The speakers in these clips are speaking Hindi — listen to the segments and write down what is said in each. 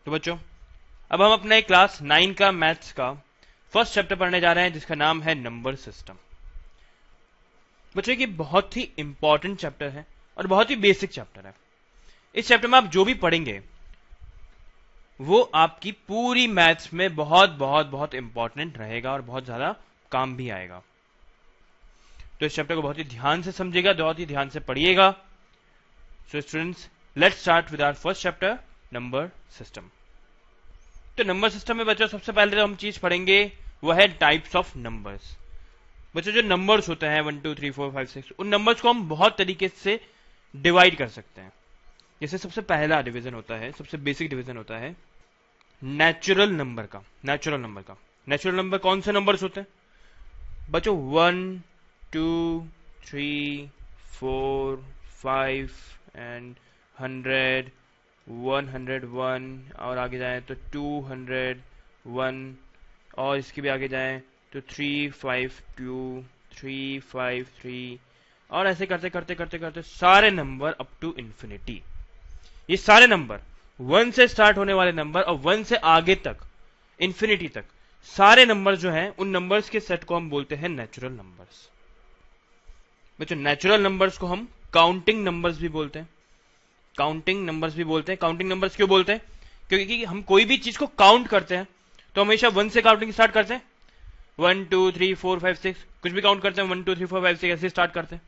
तो बच्चों अब हम अपने क्लास 9 का मैथ्स का फर्स्ट चैप्टर पढ़ने जा रहे हैं जिसका नाम है नंबर सिस्टम। बच्चों ये बहुत ही इंपॉर्टेंट चैप्टर है और बहुत ही बेसिक चैप्टर है। इस चैप्टर में आप जो भी पढ़ेंगे वो आपकी पूरी मैथ्स में बहुत बहुत बहुत इंपॉर्टेंट रहेगा और बहुत ज्यादा काम भी आएगा। तो इस चैप्टर को बहुत ही ध्यान से समझिएगा, बहुत ही ध्यान से पढ़िएगा। So students, let's start with our first chapter number system. तो नंबर सिस्टम में बच्चों सबसे पहले जो हम चीज पढ़ेंगे वो है टाइप्स ऑफ नंबर्स। बच्चों जो नंबर्स होते हैं 1 2 3 4 5 6, उन नंबर्स को हम बहुत तरीके से डिवाइड कर सकते हैं। जैसे सबसे पहला डिवीजन होता है, सबसे बेसिक डिवीजन होता है नेचुरल नंबर का। नेचुरल नंबर कौन से नंबर्स होते हैं बच्चों? 1 2 3 4 5 एंड 100 101 और आगे जाए तो 201 और इसके भी आगे जाए तो 352 353 और ऐसे करते करते करते करते सारे नंबर अप टू इंफिनिटी। ये सारे नंबर 1 से स्टार्ट होने वाले नंबर और 1 से आगे तक इंफिनिटी तक सारे नंबर जो हैं उन नंबर्स के सेट को हम बोलते हैं नेचुरल नंबर्स। बच्चों नेचुरल नंबर्स को हम काउंटिंग नंबर्स भी बोलते हैं। काउंटिंग नंबर्स क्यों बोलते हैं? क्योंकि हम कोई भी चीज को काउंट करते हैं तो हमेशा 1 से काउंटिंग स्टार्ट करते हैं। 1 2 3 4 5 6 कुछ भी काउंट करते हैं 1 2 3 4 5 6 ऐसे स्टार्ट करते हैं।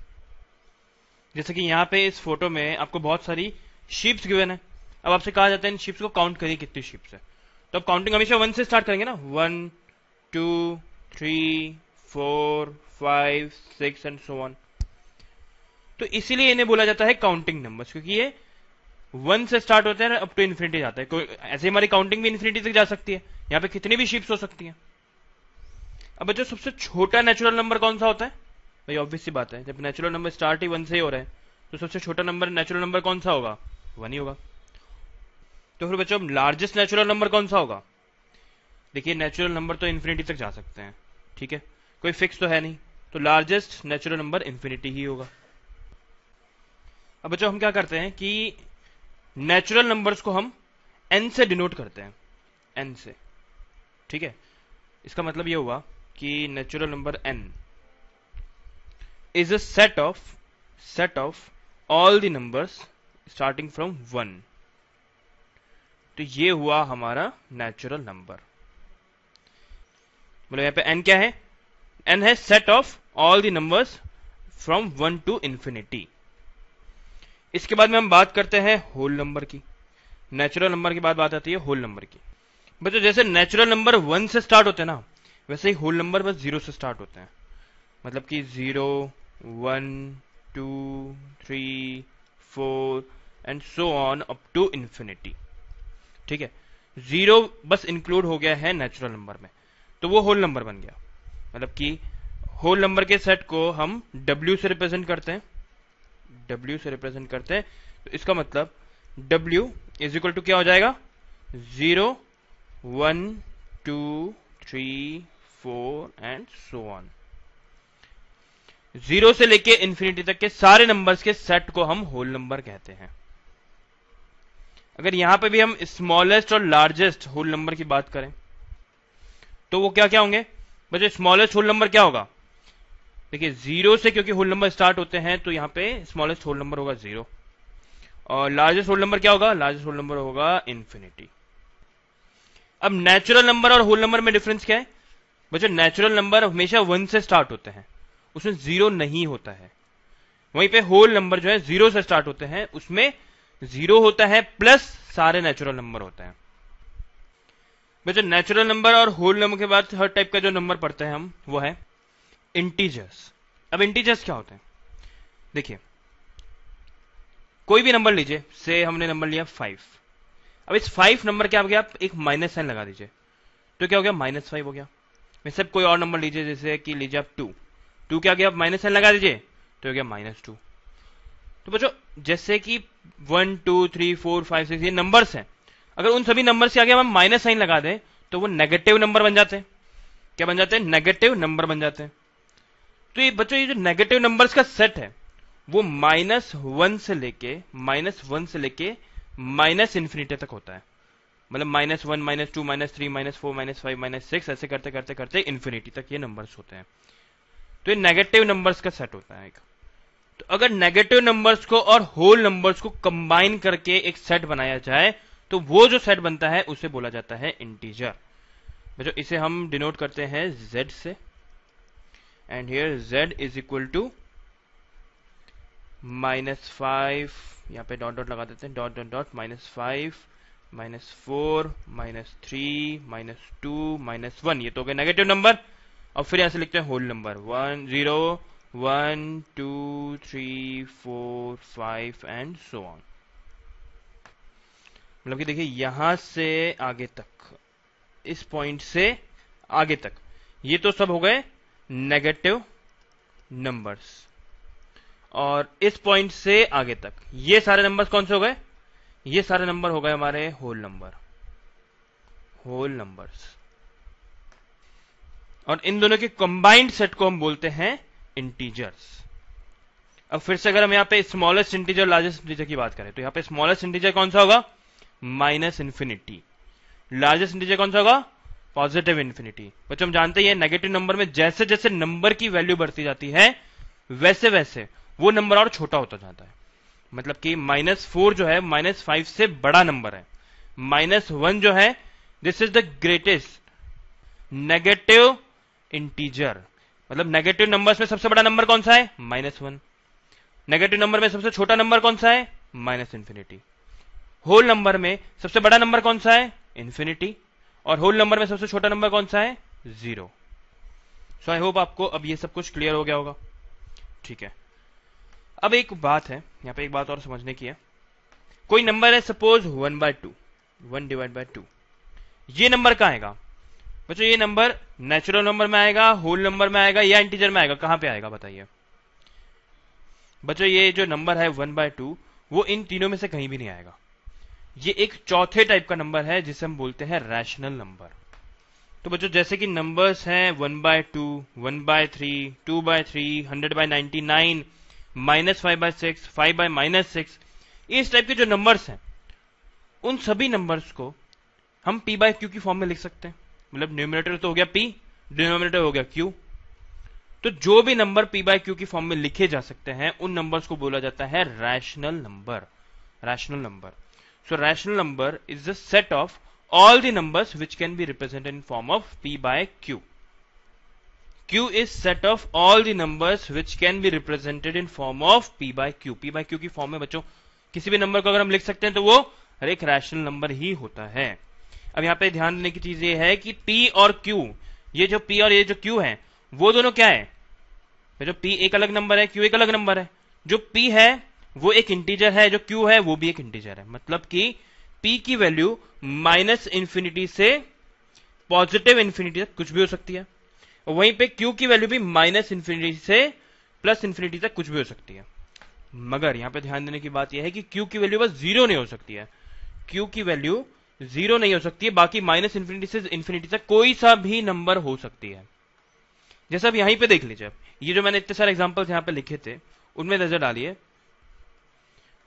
जैसे कि यहाँ पे इस फोटो में आपको बहुत सारी शीप्स गिवन है। अब आपसे कहा जाता है इन शीप्स को काउंट करिए कितनी शीप्स है, तो अब काउंटिंग हमेशा 1 से स्टार्ट करेंगे ना। 1 2 3 4 5 6 एंड सो ऑन। तो इसीलिए इन्हें बोला जाता है काउंटिंग नंबर्स, क्योंकि ये 1 से स्टार्ट होते हैं अप टू इन्फिनिटी जाता है। कोई ऐसे हमारी काउंटिंग भी इन्फिनिटी तक जा सकती है, यहाँ पे कितनी भी शीप्स हो सकती हैं। अब बच्चों सबसे छोटा नेचुरल नंबर कौन सा होता है? भाई ऑब्वियस सी बात है, जब नेचुरल नंबर स्टार्ट ही 1 से ही हो रहा है तो सबसे छोटा नंबर नेचुरल नंबर कौन सा होगा? 1 ही होगा। तो फिर बच्चों लार्जेस्ट नेचुरल नंबर कौन सा होगा? देखिए नेचुरल नंबर तो इन्फिनिटी तक जा सकते हैं, ठीक है, कोई फिक्स तो है नहीं, तो लार्जेस्ट नेचुरल नंबर इन्फिनिटी ही होगा। अब बच्चों हम क्या करते हैं कि नेचुरल नंबर्स को हम n से डिनोट करते हैं, n से, ठीक है। इसका मतलब यह हुआ कि natural number n is a set of all the numbers starting from 1। तो ये हुआ हमारा नेचुरल नंबर। मतलब यहां पे n क्या है? n है set of all the numbers from 1 to infinity. इसके बाद में हम बात करते हैं होल नंबर की। नेचुरल नंबर के बाद बात आती है होल नंबर की। बच्चों जैसे नेचुरल नंबर 1 से स्टार्ट होते हैं ना, वैसे ही होल नंबर बस 0 से स्टार्ट होते हैं। मतलब कि 0 1 2 3 4 and so on up to infinity, ठीक है। 0 बस इंक्लूड हो गया है नेचुरल नंबर में, तो वो होल नंबर बन गया। मतलब कि होल नंबर के सेट को हम W से रिप्रेजेंट करते हैं, तो इसका मतलब W इज इक्वल टू क्या हो जाएगा? 0 1 2 3 4 एंड सो ऑन। 0 से लेके इंफिनिटी तक के सारे नंबर्स के सेट को हम होल नंबर कहते हैं। अगर यहां पे भी हम स्मॉलेस्ट और लार्जेस्ट होल नंबर की बात करें तो वो क्या क्या होंगे? बच्चों स्मॉलेस्ट होल नंबर क्या होगा? देखिए 0 से क्योंकि होल नंबर स्टार्ट होते हैं तो यहां पे स्मॉलेस्ट होल नंबर होगा 0, और लार्जेस्ट होल नंबर क्या होगा? लार्जेस्ट होल नंबर होगा इंफिनिटी। अब नेचुरल नंबर और होल नंबर में डिफरेंस क्या है? बच्चों नेचुरल नंबर हमेशा 1 से स्टार्ट होते हैं, उसमें 0 नहीं होता है। वहीं पे होल नंबर जो है 0 से स्टार्ट होते हैं, उसमें 0 होता है प्लस सारे नेचुरल नंबर होते हैं। बच्चों नेचुरल नंबर और होल नंबर के बाद थर्ड टाइप का जो नंबर पढ़ते हैं हम वो है इंटीजर्स। अब इंटीजर्स क्या होते हैं? देखिए कोई भी नंबर लीजिए, से हमने नंबर लिया 5। अब इस 5 नंबर के आगे आप एक माइनस साइन लगा दीजिए, तो क्या हो गया? -5 हो गया। वैसे कोई और नंबर लीजिए, जैसे कि लीजिए आप 2 के आगे आप माइनस साइन लगा दीजिए तो हो गया -2। तो बच्चों जैसे कि 1 2 3 4 5 6 ये नंबर्स हैं, अगर उन सभी नंबर के आगे हम माइनस साइन लगा दें तो वो नेगेटिव नंबर बन जाते हैं। क्या बन जाते हैं? नेगेटिव नंबर बन जाते हैं। तो ये बच्चों ये जो नेगेटिव नंबर्स का सेट है वो -1 से लेके -1 से लेके -इंफिनिटी तक होता है। मतलब -1 -2 -3 -4 -5 -6 ऐसे करते करते करते इन्फिनिटी तक ये नंबर्स होते हैं। तो ये नेगेटिव नंबर्स का सेट होता है एक। तो अगर नेगेटिव नंबर्स को और होल नंबर्स को कंबाइन करके एक सेट बनाया जाए तो वो जो सेट बनता है उसे बोला जाता है इंटीजर। जो इसे हम डिनोट करते हैं z से, and here z is equal to -5, यहाँ पे डॉट डॉट लगा देते हैं, डॉट डॉट डॉट -5 -4 -3 -2 -1, ये तो हो गए नेगेटिव नंबर। और फिर यहां से लिखते हैं whole number 1 0 1 2 3 4 5 and so on. मतलब कि देखिए यहां से आगे तक, इस पॉइंट से आगे तक, ये तो सब हो गए नेगेटिव नंबर्स, और इस पॉइंट से आगे तक ये सारे नंबर्स कौन से हो गए? ये सारे नंबर हो गए हमारे होल नंबर, होल नंबर्स। और इन दोनों के कंबाइंड सेट को हम बोलते हैं इंटीजर्स। अब फिर से अगर हम यहां पे स्मॉलेस्ट इंटीजर लार्जेस्ट इंटीजर की बात करें तो यहां पे स्मॉलेस्ट इंटीजर कौन सा होगा? -इन्फिनिटी। लार्जेस्ट इंटीजर कौन सा होगा? Positive infinity. बच्चों हम जानते हैं नेगेटिव नंबर में जैसे जैसे नंबर की वैल्यू बढ़ती जाती है वैसे वैसे वो नंबर और छोटा होता जाता है। मतलब कि -4 जो है -5 से बड़ा नंबर है। -1 जो है this is the greatest negative integer. मतलब नेगेटिव नंबर्स में सबसे बड़ा नंबर कौन सा है? -1। नेगेटिव नंबर में सबसे छोटा नंबर कौन सा है? -इन्फिनिटी। होल नंबर में सबसे बड़ा नंबर कौन सा है? इन्फिनिटी। और होल नंबर में सबसे छोटा नंबर कौन सा है? 0। सो आई होप आपको अब ये सब कुछ क्लियर हो गया होगा। ठीक है, अब एक बात है, यहां पे एक बात और समझने की है। कोई नंबर है सपोज 1/2, 1/2, ये नंबर कहां आएगा बच्चों? ये नंबर नेचुरल नंबर में आएगा, होल नंबर में आएगा, या इंटीजर में आएगा? कहां पे आएगा बताइए बच्चों? ये जो नंबर है 1/2 वो इन तीनों में से कहीं भी नहीं आएगा। ये एक चौथे टाइप का नंबर है जिसे हम बोलते हैं रैशनल नंबर। तो बच्चों जैसे कि नंबर्स हैं 1/2, 1/3, 2/3, 100/99, -5/6, 5/-6, इस टाइप के जो नंबर्स हैं उन सभी नंबर्स को हम p/q की फॉर्म में लिख सकते हैं। मतलब न्यूमरेटर तो हो गया p, डिनोमिनेटर हो गया q। तो जो भी नंबर p/q की फॉर्म में लिखे जा सकते हैं उन नंबर्स को बोला जाता है rational number. Rational number. So rational number is the set of all the numbers which can be represented in form of p/q. Q is set of all the numbers which can be represented in form of p/q. p/q की फॉर्म में बच्चों किसी भी नंबर को अगर हम लिख सकते हैं तो वो हर एक रैशनल नंबर ही होता है। अब यहाँ पे ध्यान देने की चीज ये है कि p और q, ये जो p और ये जो q है वो दोनों क्या है? जो p एक अलग नंबर है, q एक अलग नंबर है। जो p है वो एक इंटीजर है, जो q है वो भी एक इंटीजर है। मतलब कि p की वैल्यू -इन्फिनिटी से पॉजिटिव इन्फिनिटी तक कुछ भी हो सकती है, और वहीं पे q की वैल्यू भी -इन्फिनिटी से +इन्फिनिटी तक कुछ भी हो सकती है। मगर यहां पे ध्यान देने की बात यह है कि q की वैल्यू बस 0 नहीं हो सकती है। q की वैल्यू 0 नहीं हो सकती है, बाकी -इन्फिनिटी से इन्फिनिटी तक कोई सा भी नंबर हो सकती है। जैसे अब यहीं पे देख लीजिए, ये जो मैंने इतने सारे एग्जांपल्स यहां पे लिखे थे उनमें नजर डालिए।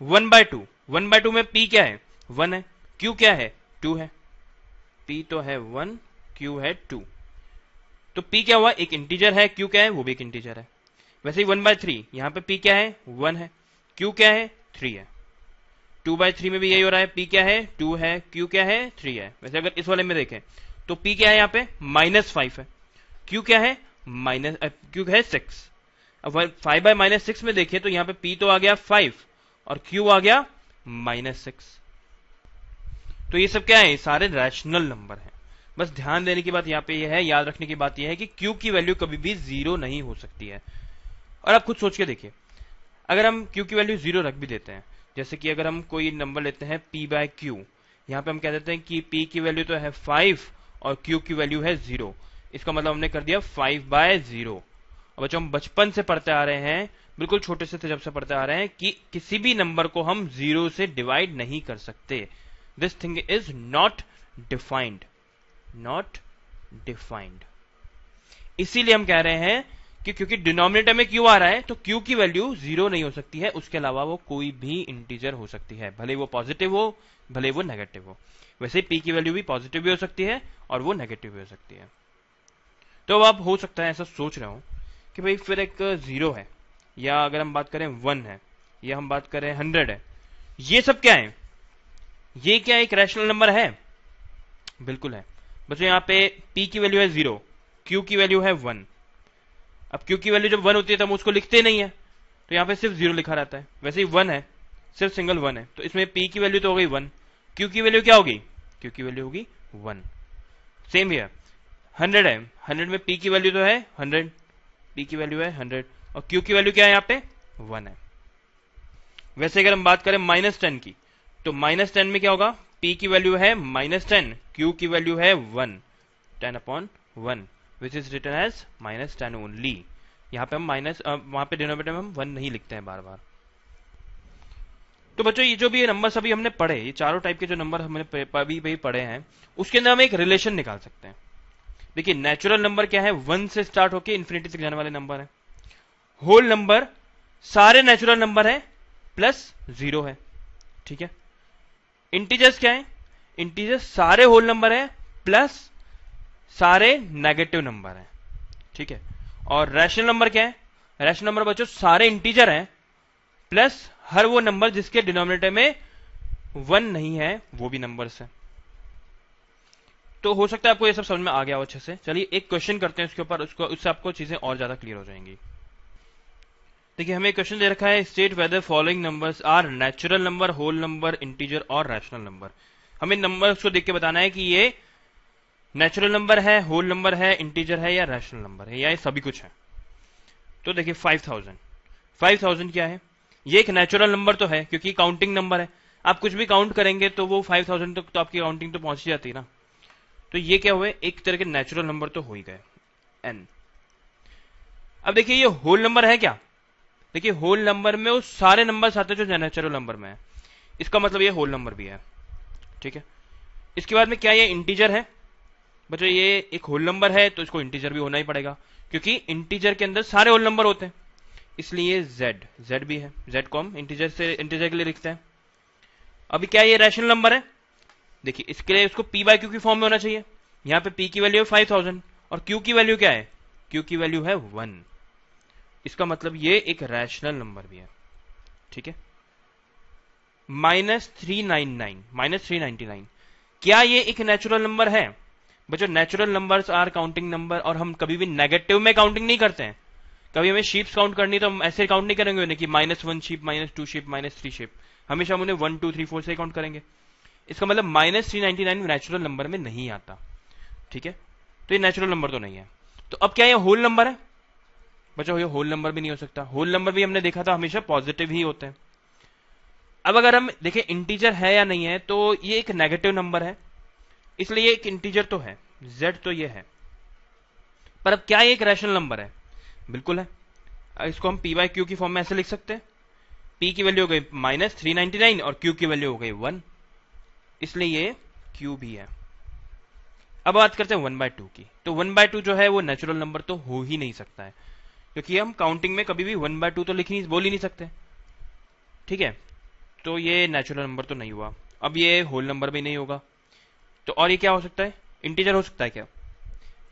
1/2, 1/2 में p क्या है? 1 है। q क्या है? 2 है। p तो है 1, q है 2। तो p क्या हुआ? एक इंटीजर है। q क्या है? वो भी एक इंटीजर है। वैसे ही 1/3, यहां पे p क्या है? 1 है। q क्या है? 3 है। 2/3 में भी यही हो रहा है। p क्या है? 2 है। q क्या है? 3 है। वैसे अगर इस वाले में देखें तो p क्या है? यहां पे -5 है। q क्या है? q है 6। अब 5/-6 में देखें तो यहां पे p तो आ गया 5 और q आ गया -6। तो ये सब क्या है? सारे रैशनल नंबर हैं। बस ध्यान देने की बात यहां पे ये है, याद रखने की बात यह है कि q की वैल्यू कभी भी 0 नहीं हो सकती है। और आप खुद सोच के देखिए, अगर हम q की वैल्यू 0 रख भी देते हैं, जैसे कि अगर हम कोई नंबर लेते हैं p/q, यहां पे हम कह देते हैं कि p की वैल्यू तो है 5 और q की वैल्यू है 0। इसका मतलब हमने कर दिया 5/0। और बच्चों हम बचपन से पढ़ते आ रहे हैं, बिल्कुल छोटे से थे जब से पढ़ते आ रहे हैं कि किसी भी नंबर को हम 0 से डिवाइड नहीं कर सकते। This thing is not defined, not defined. इसीलिए हम कह रहे हैं कि क्योंकि डिनोमिनेटर में q आ रहा है तो q की वैल्यू 0 नहीं हो सकती है, उसके अलावा वो कोई भी इंटीजर हो सकती है, भले वो पॉजिटिव हो भले वो नेगेटिव हो। वैसे पी की वैल्यू भी पॉजिटिव भी हो सकती है और वो नेगेटिव भी हो सकती है। तो अब आप हो सकता है ऐसा सोच रहे हो कि भाई फिर एक 0 है, या अगर हम बात करें 1 है, या हम बात करें 100 है, ये सब क्या है? ये क्या एक रैशनल नंबर है? बिल्कुल है बच्चों। यहाँ पे p की वैल्यू है 0, q की वैल्यू है 1। अब q की वैल्यू जब 1 होती है तो हम उसको लिखते नहीं है, तो यहाँ पे सिर्फ 0 लिखा रहता है। वैसे ही 1 है, सिर्फ सिंगल 1 है, तो इसमें p की वैल्यू तो हो गई 1, q की वैल्यू क्या होगी? q की वैल्यू होगी 1। सेम हियर 100 है, 100 में p की वैल्यू तो है 100, p की वैल्यू है 100, और q की वैल्यू क्या है यहाँ पे? 1 है। वैसे अगर हम बात करें -10 की, तो -10 में क्या होगा? p की वैल्यू है -10, q की वैल्यू है 1, 10/1, which is written as -10 only. यहाँ पे हम वहां पे डिनोमिनेटर में हम 1 नहीं लिखते हैं बार बार। तो बच्चों ये जो भी नंबर अभी हमने पढ़े, ये चारों टाइप के जो नंबर हमने अभी पढ़े हैं, उसके अंदर हम एक रिलेशन निकाल सकते हैं। देखिए नेचुरल नंबर क्या है? 1 से स्टार्ट होकर इन्फिनिटी तक जाने वाले नंबर है। होल नंबर सारे नेचुरल नंबर है प्लस 0 है, ठीक है। इंटीजर्स क्या है? इंटीजर्स सारे होल नंबर है प्लस सारे नेगेटिव नंबर है, ठीक है। और रैशनल नंबर क्या है? रैशनल नंबर बच्चों सारे इंटीजर हैं प्लस हर वो नंबर जिसके डिनोमिनेटर में 1 नहीं है, वो भी नंबर्स है। तो हो सकता है आपको ये सब समझ में आ गया हो अच्छे से। चलिए एक क्वेश्चन करते हैं उसके ऊपर, उससे आपको चीजें और ज्यादा क्लियर हो जाएंगी। देखिए हमें क्वेश्चन दे रखा है, state whether following numbers are natural number, whole number, integer और रैशनल नंबर। हमें नंबर्स को देख के बताना है कि ये नेचुरल नंबर है, होल नंबर है, इंटीजर है या रैशनल नंबर है, या ये सभी कुछ है। तो देखिए 5000 क्या है? ये एक नेचुरल नंबर तो है क्योंकि काउंटिंग नंबर है। आप कुछ भी काउंट करेंगे तो वो 5000 तक तो आपकी काउंटिंग तो पहुंच जाती है ना। तो ये क्या हुए? एक तरह के नेचुरल नंबर तो हो ही गए n। अब देखिए ये होल नंबर है क्या? देखिए होल नंबर में वो सारे नंबर आते हैं जो नेचुरल नंबर में है, इसका मतलब ये होल नंबर भी है, ठीक है। इसके बाद में क्या ये इंटीजर है? बच्चों ये एक होल नंबर है तो इसको इंटीजर भी होना ही पड़ेगा क्योंकि इंटीजर के अंदर सारे होल नंबर होते हैं, इसलिए z भी है। z को हम इंटीजर के लिए लिखते हैं। अभी क्या ये रैशनल नंबर है? देखिए इसके लिए उसको p/q की फॉर्म में होना चाहिए। यहां पे p की वैल्यू है 5000 और q की वैल्यू क्या है? q की वैल्यू है 1, इसका मतलब ये एक रैशनल नंबर भी है, ठीक है। -399 क्या ये एक नेचुरल नंबर है? बच्चों natural numbers are counting number, और हम कभी भी नेगेटिव में काउंटिंग नहीं करते हैं। कभी हमें शीप्स काउंट करनी तो हम ऐसे काउंट नहीं करेंगे उन्हें कि -1 शीप, -2 शीप, -3 शीप। हमेशा हम उन्हें 1 2 3 4 से काउंट करेंगे। इसका मतलब -399 नेचुरल नंबर में नहीं आता, ठीक है। तो ये नेचुरल नंबर तो नहीं है। तो अब क्या ये होल नंबर है? बच्चों ये होल नंबर भी नहीं हो सकता। होल नंबर भी हमने देखा था हमेशा पॉजिटिव ही होते हैं। अब अगर हम देखें इंटीजर है या नहीं है, तो ये एक नेगेटिव नंबर है, इसलिए एक इंटीजर तो है, z तो ये है। पर अब क्या ये एक रैशनल नंबर है? बिल्कुल है। इसको हम p/q की फॉर्म में ऐसे लिख सकते हैं, p की वैल्यू हो गई -399 और q की वैल्यू हो गई 1, इसलिए ये q भी है। अब बात करते हैं 1/2 की। तो 1/2 जो है वो नेचुरल नंबर तो हो ही नहीं सकता है क्योंकि हम काउंटिंग में कभी भी 1/2 तो बोल ही नहीं सकते, ठीक है। तो ये नेचुरल नंबर तो नहीं हुआ। अब ये होल नंबर भी नहीं होगा, तो और ये क्या हो सकता है? इंटीजर हो सकता है क्या?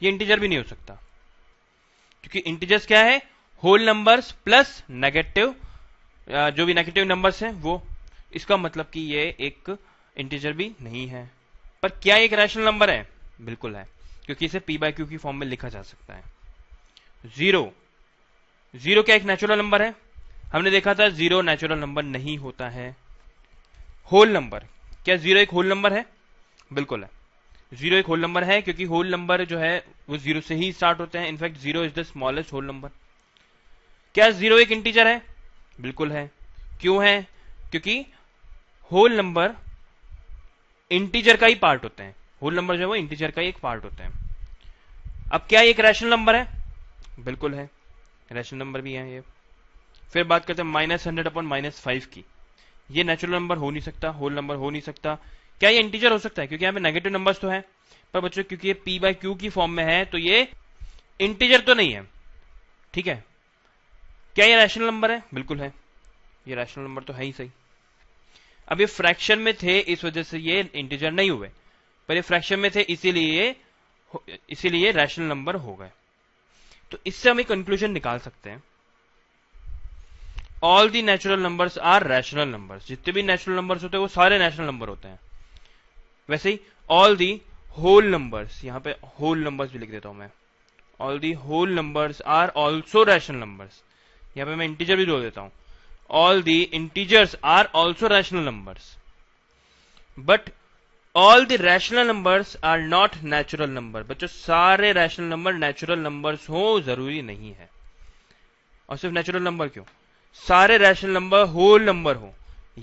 ये इंटीजर भी नहीं हो सकता क्योंकि इंटीजर्स क्या है? होल नंबर्स प्लस नेगेटिव, जो भी नेगेटिव नंबर्स हैं वो। इसका मतलब कि ये एक इंटीजर भी नहीं है। पर क्या एक रैशनल नंबर है? बिल्कुल है क्योंकि इसे p/q की फॉर्म में लिखा जा सकता है। 0 क्या एक नेचुरल नंबर है? हमने देखा था 0 नेचुरल नंबर नहीं होता है। होल नंबर, क्या 0 एक होल नंबर है? बिल्कुल है, 0 एक होल नंबर है क्योंकि होल नंबर जो है वो 0 से ही स्टार्ट होते हैं। In fact 0 is the smallest whole number. क्या 0 एक इंटीजर है? बिल्कुल है। क्यों है? क्योंकि होल नंबर इंटीजर का ही पार्ट होते हैं। होल नंबर जो है वो इंटीजर का ही एक पार्ट होते हैं। अब क्या एक रैशनल नंबर है? बिल्कुल है, रैशनल नंबर भी है ये। फिर बात करते हैं -100/-5 की। ये नेचुरल नंबर हो नहीं सकता, होल नंबर हो नहीं सकता। क्या ये इंटीजर हो सकता है? क्योंकि यहाँ पे नेगेटिव नंबर्स तो है, पर बच्चों क्योंकि ये p/q की फॉर्म में है तो ये इंटीजर तो नहीं है, ठीक है। क्या ये रैशनल नंबर है? बिल्कुल है, ये रैशनल नंबर तो है ही सही। अब ये फ्रैक्शन में थे, इस वजह से ये इंटीजर नहीं हुए, पर ये फ्रैक्शन में थे इसीलिए रैशनल नंबर हो गए। तो इससे हम एक कंक्लूजन निकाल सकते हैं, all the natural numbers are rational numbers. जितने भी नेचुरल नंबर्स होते हैं वो सारे रैशनल नंबर होते हैं। वैसे ही ऑल दी होल नंबर्स, यहां पे होल नंबर्स भी लिख देता हूं मैं, all the whole numbers are also rational numbers. यहां पे मैं इंटीजर भी जोड़ देता हूं, all the integers are also rational numbers, but all the rational numbers are not natural number. बच्चों सारे रैशनल नंबर नेचुरल नंबर्स हो जरूरी नहीं है। और सिर्फ नेचुरल नंबर क्यों, सारे रैशनल नंबर होल नंबर हो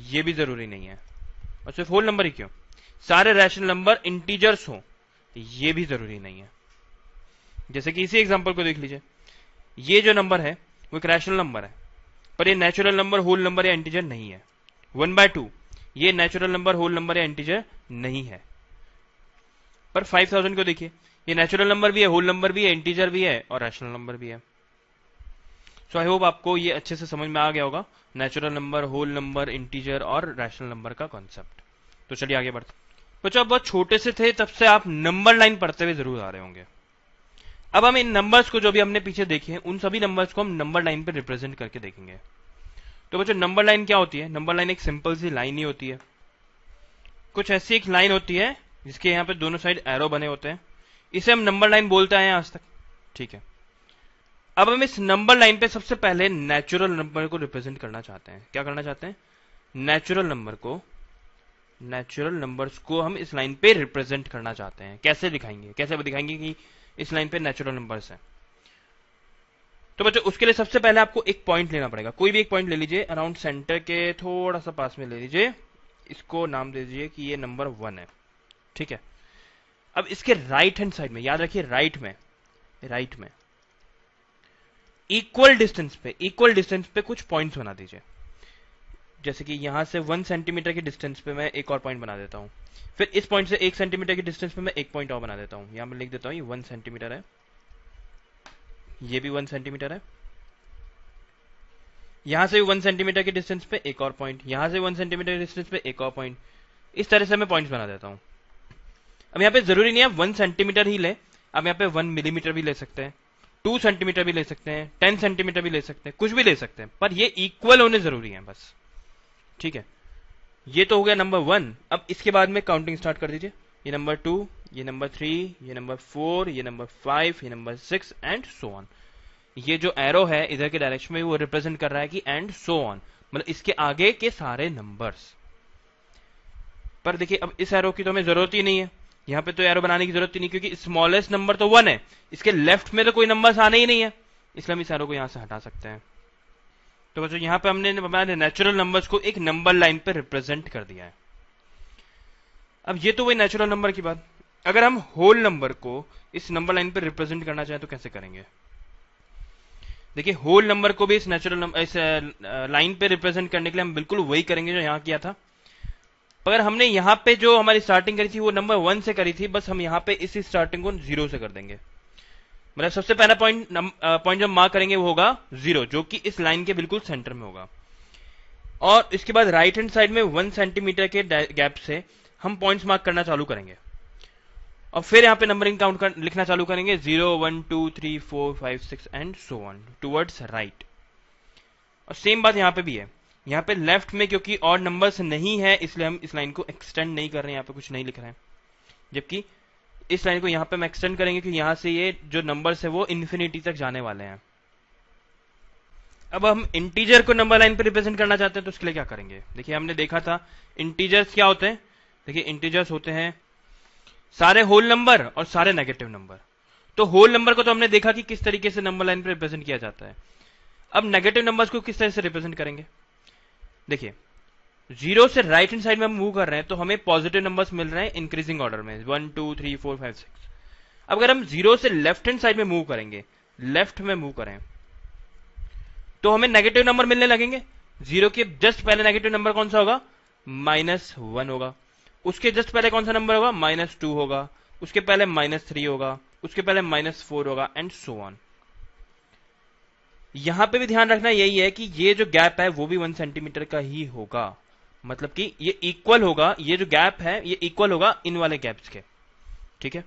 ये भी जरूरी नहीं है। और सिर्फ होल नंबर ही क्यों, सारे रैशनल नंबर इंटीजर्स हो ये भी जरूरी नहीं है। जैसे कि इसी एग्जांपल को देख लीजिए, ये जो नंबर है वो एक रैशनल नंबर है, पर ये नेचुरल नंबर होल नंबर या इंटीजर नहीं है। 1/2 ये नेचुरल नंबर होल नंबर या इंटीजर नहीं है। पर 5000 को देखिए, ये नेचुरल नंबर भी है, होल नंबर भी है, इंटीजर भी है और रैशनल नंबर भी है। सो आई होप आपको ये अच्छे से समझ में आ गया होगा natural number, whole number, integer और रैशनल नंबर का कॉन्सेप्ट। तो चलिए आगे बढ़ते। बच्चों आप बहुत छोटे से थे तब से आप नंबर लाइन पढ़ते हुए जरूर आ रहे होंगे। अब हम इन नंबर्स को जो भी हमने पीछे देखे हैं उन सभी नंबर्स को हम नंबर लाइन पे रिप्रेजेंट करके देखेंगे। तो बच्चों नंबर लाइन क्या होती है, नंबर लाइन एक सिंपल सी लाइन ही होती है। कुछ ऐसी एक लाइन होती है जिसके यहाँ पे दोनों साइड एरो बने होते हैं, इसे हम नंबर लाइन बोलते आए हैं आज तक। ठीक है, अब हम इस नंबर लाइन पे सबसे पहले नेचुरल नंबर को रिप्रेजेंट करना चाहते हैं। क्या करना चाहते हैं, नेचुरल नंबर्स को हम इस लाइन पे रिप्रेजेंट करना चाहते हैं। कैसे दिखाएंगे, कैसे दिखाएंगे कि इस लाइन पे नेचुरल नंबर्स हैं। तो बच्चों उसके लिए सबसे पहले आपको एक पॉइंट लेना पड़ेगा। कोई भी एक पॉइंट ले लीजिए, अराउंड सेंटर के थोड़ा सा पास में ले लीजिए, इसको नाम दे दीजिए कि ये नंबर 1 है। ठीक है, अब इसके राइट हैंड साइड में, याद रखिए राइट में इक्वल डिस्टेंस पे कुछ पॉइंट्स बना दीजिए। जैसे कि यहां से 1 सेंटीमीटर की डिस्टेंस पे मैं एक और पॉइंट बना देता हूं, फिर इस पॉइंट से 1 सेंटीमीटर की डिस्टेंस पे मैं एक पॉइंट और बना देता हूं। यहां मैं लिख देता हूं ये 1 सेंटीमीटर है, ये भी 1 सेंटीमीटर है, यहां से 1 सेंटीमीटर की डिस्टेंस पे एक और पॉइंट, यहां से 1 सेंटीमीटर की डिस्टेंस पे एक और पॉइंट। इस तरह से मैं पॉइंट्स बना देता हूं। अब यहां पे जरूरी नहीं है 1 सेंटीमीटर ही ले, आप यहां पे 1 मिलीमीटर भी ले सकते हैं, 2 सेंटीमीटर भी ले सकते हैं, 10 सेंटीमीटर भी ले सकते हैं, कुछ भी ले सकते हैं, पर ये इक्वल होने जरूरी है बस। ठीक है, ये तो हो गया नंबर 1। अब इसके बाद में काउंटिंग स्टार्ट कर दीजिए, ये नंबर 2, ये नंबर 3, ये नंबर 4, ये नंबर 5, ये नंबर 6 एंड सो ऑन। ये जो एरो है इधर के डायरेक्शन में वो रिप्रेजेंट कर रहा है कि एंड सो ऑन, मतलब इसके आगे के सारे नंबर्स। पर देखिए अब इस एरो की तो हमें जरूरत ही नहीं है, यहां पे तो एरो बनाने की जरूरत ही नहीं, क्योंकि स्मॉलेस्ट नंबर तो 1 है, इसके लेफ्ट में तो कोई नंबर्स आने ही नहीं है, इसलिए हम इस एरो को यहां से हटा सकते हैं। तो बच्चों यहां पे हमने नेचुरल नंबर्स को एक नंबर लाइन पे रिप्रेजेंट कर दिया है। अब ये तो वही नेचुरल नंबर की बात। अगर हम होल नंबर को इस नंबर लाइन पे रिप्रेजेंट करना चाहें तो कैसे करेंगे। देखिए होल नंबर को भी इस इस लाइन पे रिप्रेजेंट करने के लिए हम बिल्कुल वही करेंगे जो यहां किया था। पर हमने यहां पे जो हमारी स्टार्टिंग करी थी वो नंबर 1 से करी थी, बस हम यहां पे इसी स्टार्टिंग को 0 से कर देंगे। मतलब सबसे पहला पॉइंट जब मार्क करेंगे वो होगा 0, जो कि इस लाइन के बिल्कुल सेंटर में होगा। और इसके बाद राइट हैंड साइड में 1 सेंटीमीटर के गैप से हम पॉइंट्स मार्क करना चालू करेंगे, और फिर यहां पे नंबरिंग काउंट लिखना चालू करेंगे 0 1 2 3 4 5 6 and so on towards right. और सेम बात यहां पे भी है, यहां पे लेफ्ट में क्योंकि और नंबर्स नहीं है इसलिए हम इस लाइन को एक्सटेंड नहीं कर रहे हैं, यहां पे कुछ नहीं लिख रहे हैं, जबकि इस लाइन को यहां पे हम एक्सटेंड करेंगे कि यहां से ये जो नंबर्स है वो इन्फिनिटी तक जाने वाले हैं। अब हम इंटीजर को नंबर लाइन पे रिप्रेजेंट करना चाहते हैं तो उसके लिए क्या करेंगे। देखिए हमने देखा था इंटीजर्स क्या होते हैं। देखिए इंटीजर्स होते हैं सारे होल नंबर और सारे नेगेटिव नंबर। तो होल नंबर को तो हमने देखा कि किस तरीके से नंबर लाइन पे रिप्रेजेंट किया जाता है। अब नेगेटिव नंबर्स को किस तरह से रिप्रेजेंट करेंगे। देखिए 0 से राइट हैंड साइड में हम मूव कर रहे हैं तो हमें पॉजिटिव नंबर्स मिल रहे हैं इंक्रीजिंग ऑर्डर में 1 2 3 4 5 6। अब अगर हम 0 से लेफ्ट हैंड साइड में मूव करेंगे, लेफ्ट में मूव करें तो हमें नेगेटिव नंबर मिलने लगेंगे। 0 के जस्ट पहले नेगेटिव नंबर कौन सा होगा, -1 होगा। उसके जस्ट पहले कौन सा नंबर होगा, -2 होगा। उसके पहले -3 होगा। उसके पहले -4 होगा एंड सो ऑन। यहां पे भी ध्यान रखना यही है कि ये जो गैप है वो भी 1 सेंटीमीटर का ही होगा, मतलब कि ये इक्वल होगा, ये जो गैप है ये इक्वल होगा इन वाले गैप्स के, ठीक है।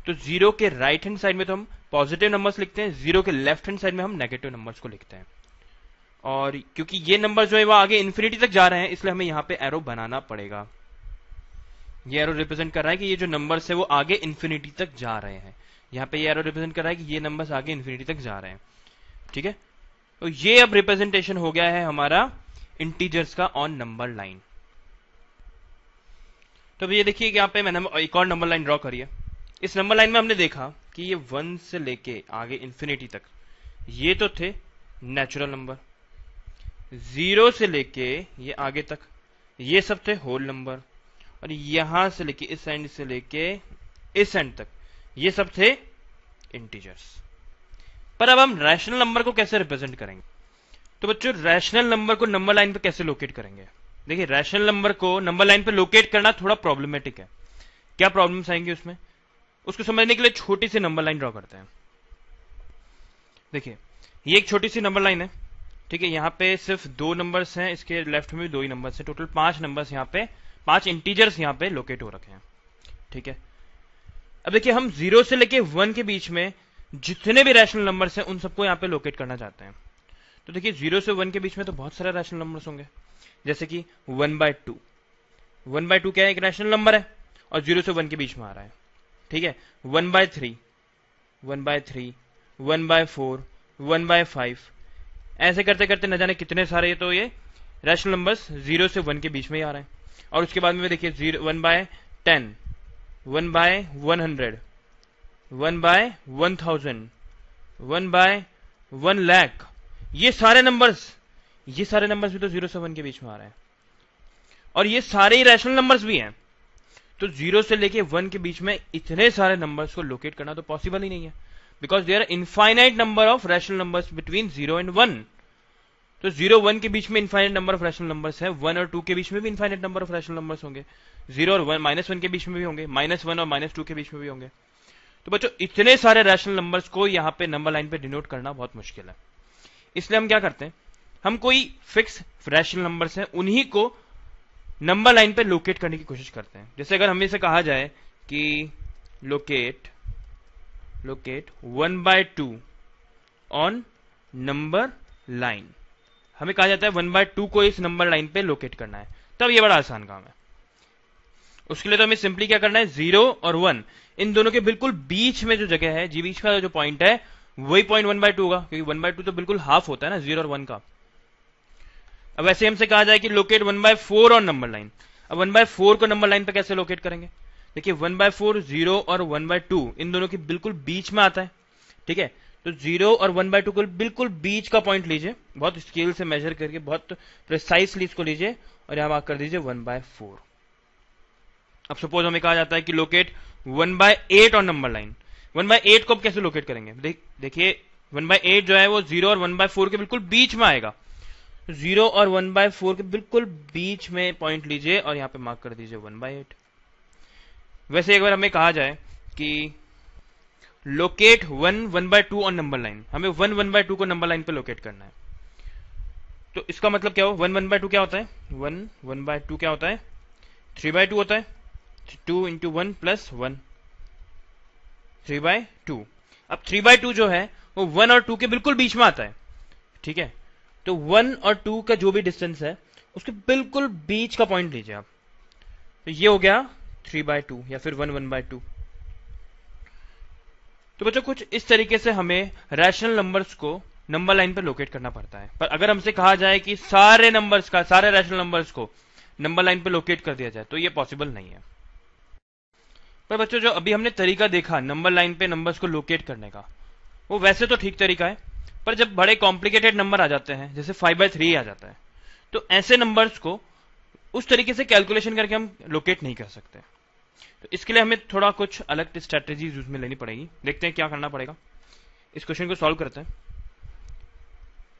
तो जीरो के राइट हैंड साइड में तो हम पॉजिटिव नंबर्स लिखते हैं, जीरो के लेफ्ट हैंड साइड में हम नेगेटिव नंबर्स को लिखते हैं। और क्योंकि ये नंबर जो है वो आगे इन्फिनिटी तक जा रहे हैं, इसलिए हमें यहां पे एरो बनाना पड़ेगा। ये एरो रिप्रेजेंट कर रहा है कि ये जो नंबर्स है वो आगे इन्फिनिटी तक जा रहे हैं। यहां पे ये एरो रिप्रेजेंट कर रहा है कि ये नंबर्स आगे इन्फिनिटी तक जा रहे हैं, ठीक है। तो ये अब रिप्रेजेंटेशन हो गया है हमारा इंटीजर्स का ऑन नंबर लाइन। तो अब ये देखिए कि यहाँ पे मैंने एक और नंबर लाइन ड्रॉ करी है। इस नंबर लाइन में हमने देखा कि ये 1 से लेके आगे इन्फिनिटी तक ये तो थे नेचुरल नंबर, 0 से लेके ये आगे तक ये सब थे होल नंबर, और यहां से लेके इस एंड से लेके इस एंड तक ये सब थे इंटीजर्स। पर अब हम रैशनल नंबर को कैसे रिप्रेजेंट करेंगे? तो बच्चों रैशनल नंबर को नंबर लाइन पे कैसे लोकेट करेंगे? देखिए रैशनल नंबर को नंबर लाइन पे लोकेट करना थोड़ा प्रॉब्लमेटिक है। क्या प्रॉब्लम्स आएंगे उसमें, उसको समझने के लिए छोटी सी नंबर लाइन ड्रॉ करते हैं। देखिए ये एक छोटी सी नंबर लाइन है, ठीक है। यहां पे सिर्फ 2 नंबर्स हैं, इसके लेफ्ट में भी 2 ही नंबर्स हैं, टोटल 5 नंबर्स यहां पे, 5 इंटीजर्स यहां पे लोकेट हो रखे हैं, ठीक है। अब देखिए हम 0 से लेके 1 के बीच में जितने भी रैशनल नंबर्स हैं उन सबको यहां पे लोकेट करना चाहते हैं। तो देखिए 0 से 1 के बीच में तो बहुत सारे रैशनल नंबर्स होंगे, जैसे कि 1/2। 1/2 क्या है? एक रैशनल नंबर है और 0 से 1 के बीच में आ रहा है, ठीक है। 1/3, 1/3, 1/4, 1/5, ऐसे करते करते न जाने कितने सारे तो ये रैशनल नंबर्स 0 से 1 के बीच में ही आ रहे हैं। और उसके बाद में देखिए 1/10, 1/100, 1/1000, 1/1,00,000, ये सारे नंबर्स भी तो 0 से 1 के बीच में आ रहे हैं, और ये सारे ही रैशनल नंबर्स भी हैं। तो 0 से लेके 1 के बीच में इतने सारे नंबर्स को लोकेट करना तो पॉसिबल ही नहीं है, because there are infinite number of rational numbers between 0 and 1। तो 0 1 के बीच में infinite number of rational numbers है, 1 और 2 के बीच में भी infinite number of rational numbers होंगे, 0 और -1 के बीच में भी होंगे, -1 और -2 के बीच में भी होंगे। तो बच्चों इतने सारे रैशनल नंबर्स को यहां पे नंबर लाइन पे डिनोट करना बहुत मुश्किल है। इसलिए हम क्या करते हैं, हम कोई फिक्स रैशनल नंबर्स हैं उन्हीं को नंबर लाइन पे लोकेट करने की कोशिश करते हैं। जैसे अगर हमें से कहा जाए कि लोकेट 1/2 ऑन नंबर लाइन, हमें कहा जाता है 1/2 को इस नंबर लाइन पे लोकेट करना है, तब ये बड़ा आसान काम है। उसके लिए तो हमें सिंपली क्या करना है, 0 और 1 इन दोनों के बिल्कुल बीच में जो जगह है, जी बीच का जो पॉइंट है वही पॉइंट 1/2 होगा, क्योंकि 1/2 तो बिल्कुल हाफ होता है ना 0 और 1 का। अब वैसे हमसे कहा जाए कि लोकेट 1/4 ऑन नंबर लाइन, अब 1/4 को नंबर लाइन पे कैसे लोकेट करेंगे? देखिए 1/4 0 और 1/2 इन दोनों के बिल्कुल बीच में आता है, ठीक है। तो 0 और 1/2 को बिल्कुल बीच का पॉइंट लीजिए, बहुत स्केल से मेजर करके बहुत प्रिसाइसली इसको लीजिए और यहां मार्क कर दीजिए 1/4। अब सपोज हमें कहा जाता है कि लोकेट 1/8 ऑन नंबर लाइन, 1/8 को अब कैसे लोकेट करेंगे? देखिए 1/8 जो है वो 0 और 1/4 के बिल्कुल बीच में आएगा, 0 और 1/4 के बिल्कुल बीच में पॉइंट लीजिए और यहां पे मार्क कर दीजिए 1/8। वैसे एक बार हमें कहा जाए कि लोकेट 1/2 ऑन नंबर लाइन, हमें 1/2 को नंबर लाइन पे लोकेट करना है, तो इसका मतलब क्या हो, 1/2 क्या होता है, 1/2 क्या होता है, 3/2 होता है, 2 × 1 + 1, 3/2। अब 3/2 जो है वो 1 और 2 के बिल्कुल बीच में आता है, ठीक है। तो 1 और 2 का जो भी डिस्टेंस है उसके बिल्कुल बीच का पॉइंट लीजिए आप, तो ये हो गया 3/2 या फिर 1/2। तो बच्चों कुछ इस तरीके से हमें रैशनल नंबर्स को नंबर लाइन पर लोकेट करना पड़ता है। पर अगर हमसे कहा जाए कि सारे रैशनल नंबर्स को नंबर लाइन पर लोकेट कर दिया जाए तो ये पॉसिबल नहीं है। पर बच्चों जो अभी हमने तरीका देखा नंबर लाइन पे नंबर्स को लोकेट करने का, वो वैसे तो ठीक तरीका है, पर जब बड़े कॉम्प्लिकेटेड नंबर आ जाते हैं, जैसे 5/3 आ जाता है, तो ऐसे नंबर्स को उस तरीके से कैलकुलेशन करके हम लोकेट नहीं कर सकते। तो इसके लिए हमें थोड़ा कुछ अलग स्ट्रेटेजीज यूज में लेनी पड़ेगी। देखते हैं क्या करना पड़ेगा, इस क्वेश्चन को सॉल्व करते हैं।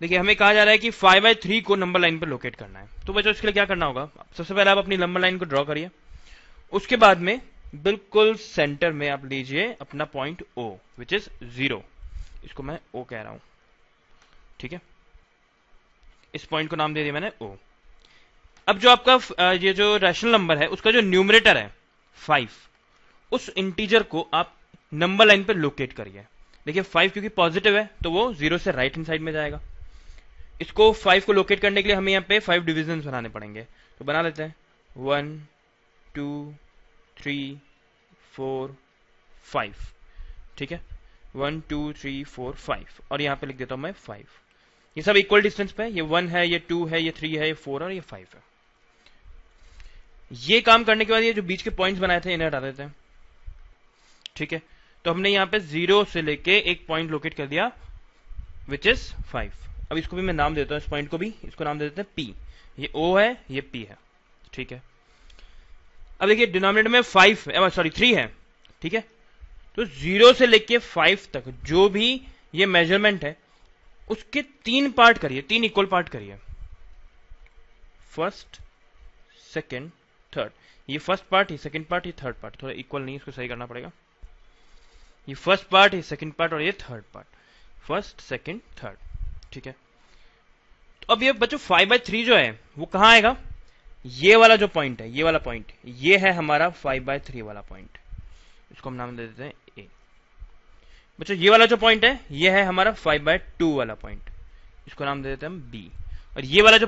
देखिए हमें कहा जा रहा है कि 5/3 को नंबर लाइन पर लोकेट करना है, तो बच्चों इसके लिए क्या करना होगा, सबसे पहले आप अपनी नंबर लाइन को ड्रॉ करिए, उसके बाद में बिल्कुल सेंटर में आप लीजिए अपना पॉइंट O विच इज 0, इसको मैं O कह रहा हूं, ठीक है। इस पॉइंट को नाम दे दिया मैंने O। अब जो आपका ये जो रैशनल नंबर है उसका जो न्यूमरेटर है 5, उस इंटीजर को आप नंबर लाइन पर लोकेट करिए। देखिए 5 क्योंकि पॉजिटिव है तो वो 0 से राइट हैंड साइड में जाएगा। इसको 5 को लोकेट करने के लिए हमें यहाँ पे 5 डिविजन बनाने पड़ेंगे, तो बना लेते हैं 1 2 3 4 5। ठीक है, 1 2 3 4 5 और यहाँ पे लिख देता हूं मैं 5। ये सब इक्वल डिस्टेंस पे है, ये 1 है, ये 2 है, ये 3 है, ये 4 और ये 5 है। ये काम करने के बाद ये जो बीच के पॉइंट्स बनाए थे इन्हें हटा देते हैं। ठीक है, तो हमने यहाँ पे 0 से लेके एक पॉइंट लोकेट कर दिया विच इज 5। अब इसको भी मैं नाम देता हूँ, इस पॉइंट को भी, इसको नाम दे देते हैं P। ये O है, ये P है। ठीक है, अब देखिए डिनोमिनेटर में 3 है। ठीक है, तो 0 से लेके 5 तक जो भी ये मेजरमेंट है उसके 3 पार्ट करिए, 3 इक्वल पार्ट करिए। First, second, third. ये फर्स्ट पार्ट, ये सेकंड पार्ट, ये थर्ड पार्ट। थोड़ा इक्वल नहीं, इसको सही करना पड़ेगा। ये फर्स्ट पार्ट, ये सेकंड पार्ट और ये third part. First, second, third. ठीक है, तो अब ये बच्चों 5/3 जो है वो कहां आएगा? ये वाला जो पॉइंट है, ये वाला पॉइंट, ये है हमारा 5/3 वाला पॉइंट। इसको हम नाम दे देते हैं A। बच्चों ये वाला जो पॉइंट है ये है हमारा 5/2 वाला पॉइंट, इसको नाम दे देते हैं हम B। और ये वाला जो